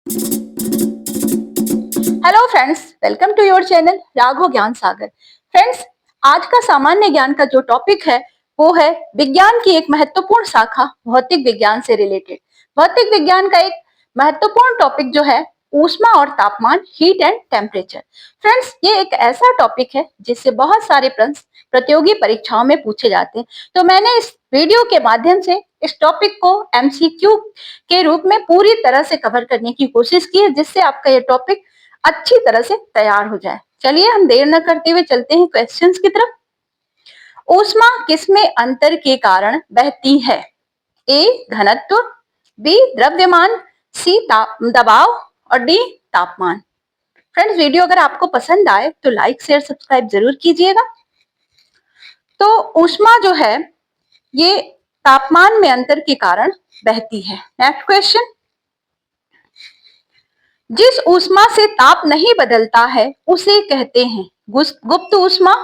Hello friends, welcome to your channel Raghav Gyan Sagar. Friends, आज का सामान्य ज्ञान का जो टॉपिक है वो है विज्ञान की एक महत्वपूर्ण शाखा भौतिक विज्ञान से रिलेटेड। भौतिक विज्ञान का एक महत्वपूर्ण टॉपिक जो है ऊष्मा और तापमान, हीट एंड टेम्परेचर। फ्रेंड्स, ये एक ऐसा टॉपिक है जिससे बहुत सारे प्रश्न प्रतियोगी परीक्षाओं में पूछे जाते हैं। तो मैंने इस वीडियो के माध्यम से इस टॉपिक को एमसीक्यू के रूप में पूरी तरह से कवर करने की कोशिश की है, जिससे आपका ये टॉपिक अच्छी तरह से तैयार हो जाए। चलिए हम देर न करते हुए चलते हैं क्वेश्चंस की तरफ। ऊष्मा किसमें अंतर के कारण बहती है? ए घनत्व, बी द्रव्यमान, सी दबाव और डी तापमान। फ्रेंड्स, वीडियो अगर आपको पसंद आए तो लाइक शेयर सब्सक्राइब जरूर कीजिएगा। तो ऊष्मा जो है ये तापमान में अंतर के कारण बहती है। नेक्स्ट क्वेश्चन, जिस ऊष्मा से ताप नहीं बदलता है उसे कहते हैं गुप्त ऊष्मा,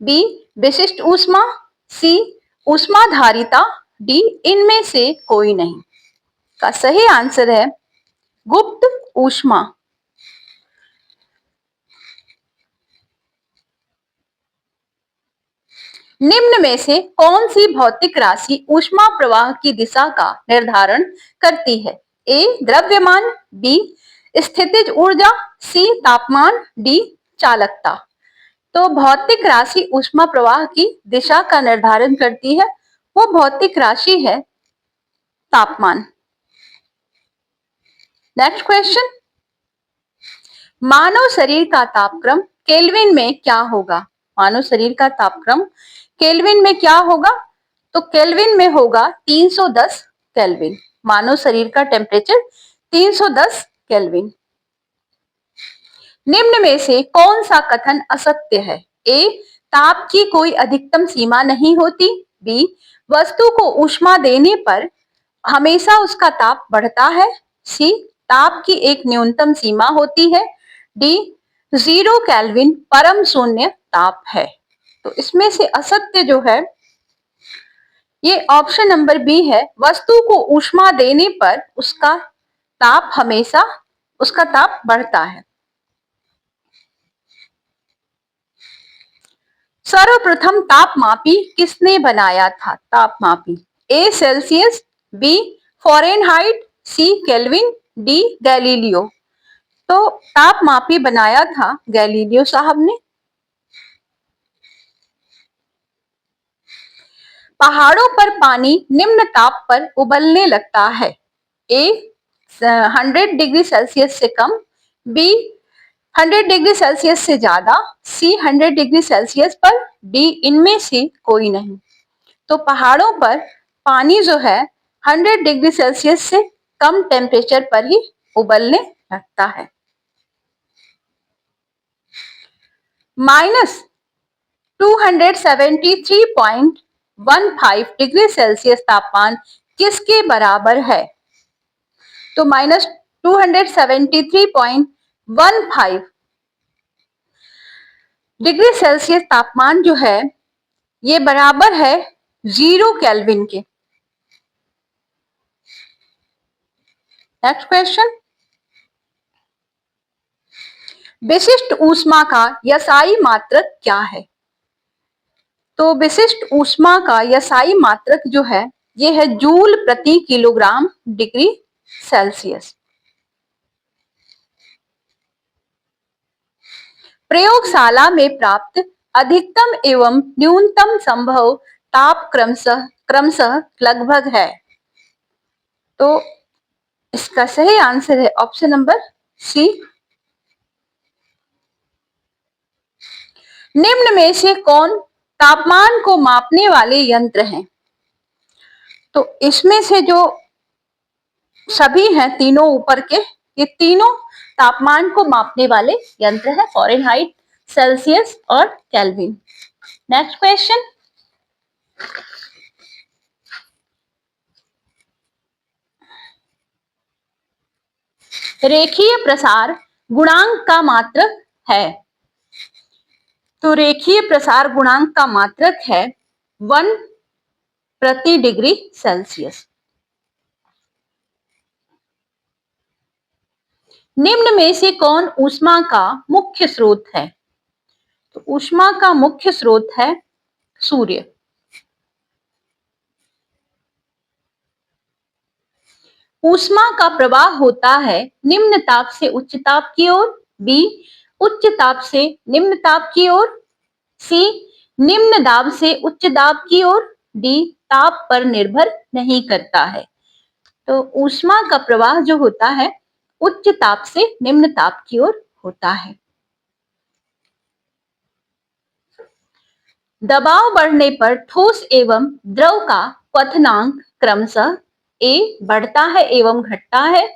बी विशिष्ट ऊष्मा, सी ऊष्माधारिता, डी इनमें से कोई नहीं। का सही आंसर है गुप्त ऊष्मा। निम्न में से कौन सी भौतिक राशि ऊष्मा प्रवाह की दिशा का निर्धारण करती है? ए द्रव्यमान, बी स्थितिज ऊर्जा, सी तापमान, डी चालकता। तो भौतिक राशि ऊष्मा प्रवाह की दिशा का निर्धारण करती है, वो भौतिक राशि है तापमान। नेक्स्ट क्वेश्चन, मानव शरीर का तापक्रम केल्विन में क्या होगा? मानव शरीर का तापक्रम केल्विन में क्या होगा? तो केल्विन में होगा 310 केल्विन। मानव शरीर का टेम्परेचर 310 केल्विन। निम्न में से कौन सा कथन असत्य है? ए ताप की कोई अधिकतम सीमा नहीं होती, बी वस्तु को ऊष्मा देने पर हमेशा उसका ताप बढ़ता है, सी ताप की एक न्यूनतम सीमा होती है, डी 0 केल्विन परम शून्य ताप है। तो इसमें से असत्य जो है ये ऑप्शन नंबर बी है, वस्तु को ऊष्मा देने पर उसका ताप हमेशा उसका ताप बढ़ता है। सर्वप्रथम तापमापी किसने बनाया था? तापमापी ए सेल्सियस, बी फ़ारेनहाइट, सी केल्विन, डी गैलीलियो। तो तापमापी बनाया था गैलीलियो साहब ने। पहाड़ों पर पानी निम्न ताप पर उबलने लगता है। ए 100 डिग्री सेल्सियस से कम, बी 100 डिग्री सेल्सियस से ज्यादा, सी 100 डिग्री सेल्सियस पर, डी इनमें से कोई नहीं। तो पहाड़ों पर पानी जो है 100 डिग्री सेल्सियस से कम टेम्परेचर पर ही उबलने लगता है। -273.15 डिग्री सेल्सियस तापमान किसके बराबर है? तो -273.15 डिग्री सेल्सियस तापमान जो है ये बराबर है 0 केल्विन के। नेक्स्ट क्वेश्चन, विशिष्ट ऊष्मा का यसाई मात्रक क्या है? तो विशिष्ट ऊष्मा का यसाई मात्रक जो है ये है जूल प्रति किलोग्राम डिग्री सेल्सियस। प्रयोगशाला में प्राप्त अधिकतम एवं न्यूनतम संभव ताप क्रमशः लगभग है। तो इसका सही आंसर है ऑप्शन नंबर सी। निम्न में से कौन तापमान को मापने वाले यंत्र हैं? तो इसमें से जो सभी हैं तीनों ऊपर के, ये तीनों तापमान को मापने वाले यंत्र हैं, फ़ारेनहाइट, सेल्सियस और केल्विन। नेक्स्ट क्वेश्चन, रेखीय प्रसार गुणांक का मात्रक है। तो रेखीय प्रसार गुणांक का मात्रक है 1 प्रति डिग्री सेल्सियस। निम्न में से कौन ऊष्मा का मुख्य स्रोत है? तो ऊष्मा का मुख्य स्रोत है सूर्य। ऊष्मा का प्रवाह होता है निम्न ताप से उच्च ताप की ओर, बी उच्च ताप से निम्न ताप की ओर, सी निम्न दाब से उच्च दाब की ओर, डी ताप पर निर्भर नहीं करता है। तो ऊष्मा का प्रवाह जो होता है उच्च ताप से निम्न ताप की ओर होता है। दबाव बढ़ने पर ठोस एवं द्रव का क्वथनांक क्रमशः ए बढ़ता है एवं घटता है,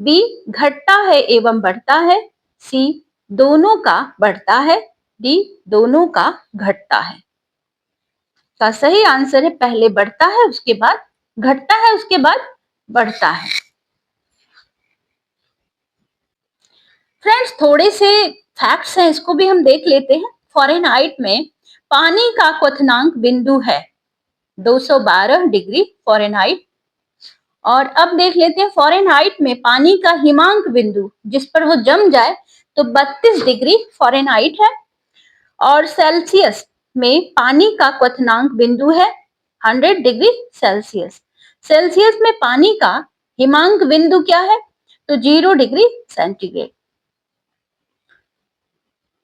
बी घटता है एवं बढ़ता है, सी दोनों का बढ़ता है, डी दोनों का घटता है। का सही आंसर है पहले बढ़ता है उसके बाद घटता है उसके बाद बढ़ता है। फ्रेंड्स थोड़े से फैक्ट्स हैं इसको भी हम देख लेते हैं। फ़ारेनहाइट में पानी का क्वथनांक बिंदु है 212 डिग्री फ़ारेनहाइट। और अब देख लेते हैं फ़ारेनहाइट में पानी का हिमांक बिंदु जिस पर वो जम जाए तो 32 डिग्री फ़ारेनहाइट है। और सेल्सियस में पानी का क्वथनांक बिंदु है 100 डिग्री सेल्सियस। सेल्सियस में पानी का हिमांक बिंदु क्या है? तो 0 डिग्री सेंटीग्रेड,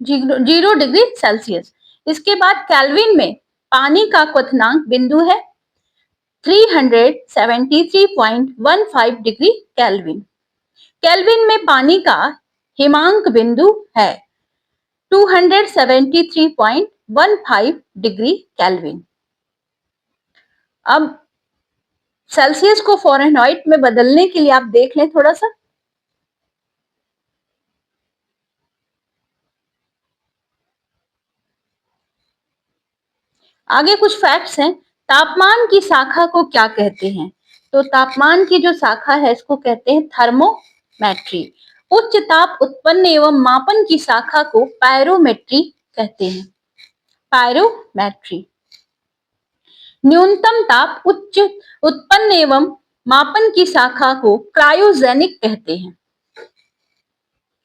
0 डिग्री सेल्सियस। इसके बाद केल्विन में पानी का क्वथनांक बिंदु है 373.15 डिग्री केल्विन। केल्विन में पानी का हिमांक बिंदु है 273.15 डिग्री केल्विन। अब सेल्सियस को फ़ारेनहाइट में बदलने के लिए आप देख लें थोड़ा सा। आगे कुछ फैक्ट्स हैं। तापमान की शाखा को क्या कहते हैं? तो तापमान की जो शाखा है इसको कहते हैं थर्मोमेट्री। उच्च ताप उत्पन्न एवं मापन की शाखा को पायरोमेट्री कहते हैं, पायरोमेट्री। न्यूनतम ताप उच्च उत्पन्न एवं मापन की शाखा को क्रायोजेनिक कहते हैं।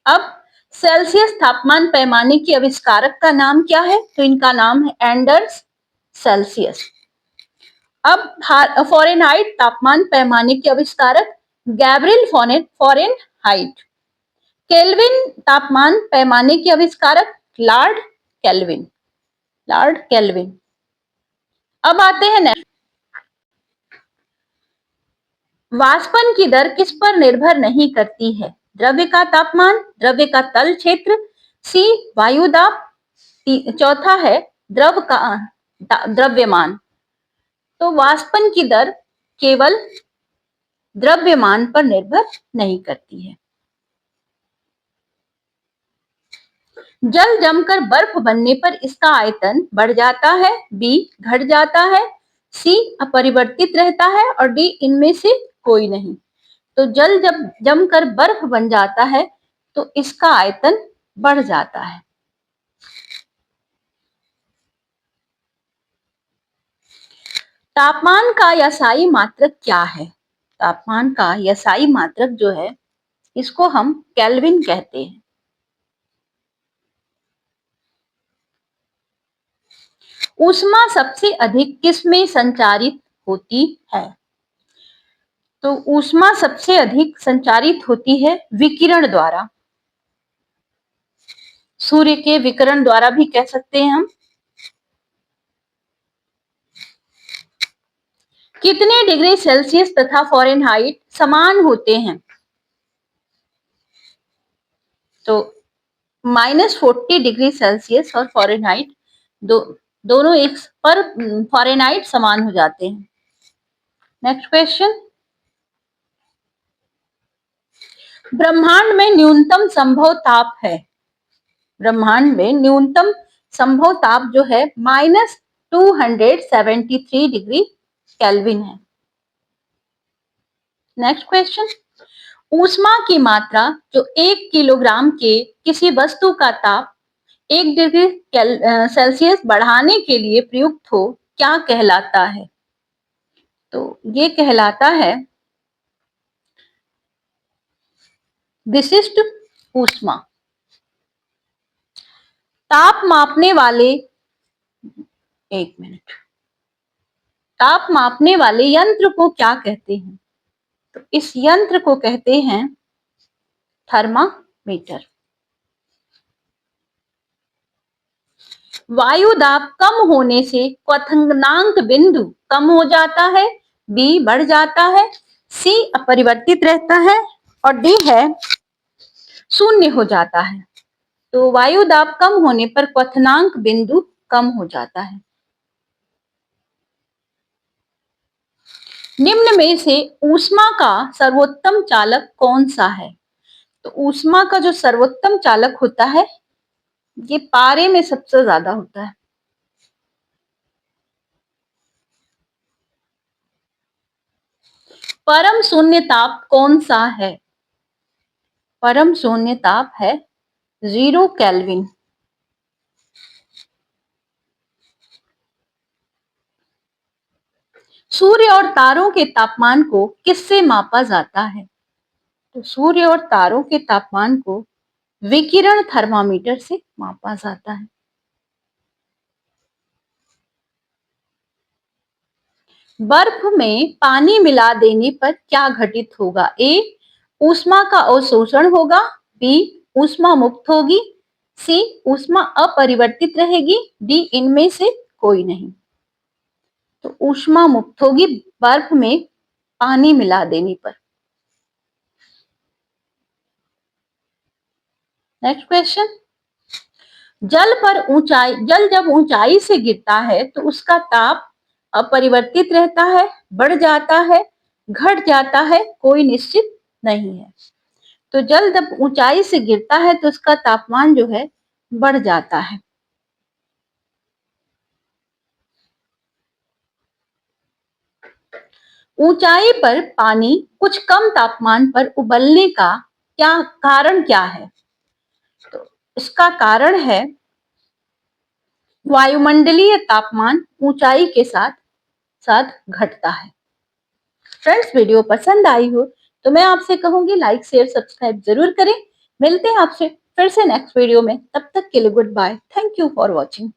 अब सेल्सियस तापमान पैमाने के आविष्कारक का नाम क्या है? तो इनका नाम है एंडर्स सेल्सियस। अब फ़ारेनहाइट तापमान पैमाने के आविष्कारक गैब्रियल फ़ारेनहाइट। केल्विन तापमान पैमाने के आविष्कारक लॉर्ड केल्विन, लॉर्ड केल्विन। अब आते हैं नेक्स्ट। वाष्पन की दर किस पर निर्भर नहीं करती है? द्रव्य का तापमान, द्रव्य का तल क्षेत्र, सी वायु दाब, चौथा है द्रव का द्रव्यमान। तो वाष्पन की दर केवल द्रव्यमान पर निर्भर नहीं करती है। जल जमकर बर्फ बनने पर इसका आयतन बढ़ जाता है, बी घट जाता है, सी अपरिवर्तित रहता है और डी इनमें से कोई नहीं। तो जल जब जमकर बर्फ बन जाता है तो इसका आयतन बढ़ जाता है। तापमान का यासाई मात्रक क्या है? तापमान का यासाई मात्रक जो है इसको हम केल्विन कहते हैं। ऊष्मा सबसे अधिक किस में संचारित होती है? तो ऊष्मा सबसे अधिक संचारित होती है विकिरण द्वारा। सूर्य के विकिरण द्वारा भी कह सकते हैं हम। कितने डिग्री सेल्सियस तथा फ़ारेनहाइट समान होते हैं? तो -40 डिग्री सेल्सियस और फ़ारेनहाइट दोनों एक पर फ़ारेनहाइट समान हो जाते हैं। Next question. ब्रह्मांड में न्यूनतम संभव ताप है। ब्रह्मांड में न्यूनतम संभव ताप जो है -273 डिग्री केल्विन है। Next question. ऊष्मा की मात्रा जो 1 किलोग्राम के किसी वस्तु का ताप 1 डिग्री सेल्सियस बढ़ाने के लिए प्रयुक्त हो क्या कहलाता है? तो ये कहलाता है विशिष्ट ऊष्मा। ताप मापने वाले, एक मिनट, ताप मापने वाले यंत्र को क्या कहते हैं? तो इस यंत्र को कहते हैं थर्मामीटर। वायु दाब कम होने से क्वथनांक बिंदु कम हो जाता है, बी बढ़ जाता है, सी अपरिवर्तित रहता है और डी है शून्य हो जाता है। तो वायु दाब कम होने पर क्वथनांक बिंदु कम हो जाता है। निम्न में से ऊष्मा का सर्वोत्तम चालक कौन सा है? तो ऊष्मा का जो सर्वोत्तम चालक होता है ये पारे में सबसे ज्यादा होता है। परम शून्य ताप कौन सा है? परम शून्य ताप है 0 केल्विन। सूर्य और तारों के तापमान को किससे मापा जाता है? तो सूर्य और तारों के तापमान को विकिरण थर्मामीटर से मापा जाता है। बर्फ में पानी मिला देने पर क्या घटित होगा? ए ऊष्मा का अवशोषण होगा, बी ऊष्मा मुक्त होगी, सी ऊष्मा अपरिवर्तित रहेगी, डी इनमें से कोई नहीं। तो ऊष्मा मुक्त होगी बर्फ में पानी मिला देने पर। नेक्स्ट क्वेश्चन, जल जब ऊंचाई से गिरता है तो उसका ताप अपरिवर्तित रहता है, बढ़ जाता है, घट जाता है, कोई निश्चित नहीं है। तो जल जब ऊंचाई से गिरता है तो उसका तापमान जो है बढ़ जाता है। ऊंचाई पर पानी कुछ कम तापमान पर उबलने का कारण क्या है? तो इसका कारण है वायुमंडलीय तापमान ऊंचाई के साथ साथ घटता है। फ्रेंड्स, वीडियो पसंद आई हो तो मैं आपसे कहूंगी लाइक शेयर सब्सक्राइब जरूर करें। मिलते हैं आपसे फिर से नेक्स्ट वीडियो में, तब तक के लिए good bye. Thank you for watching.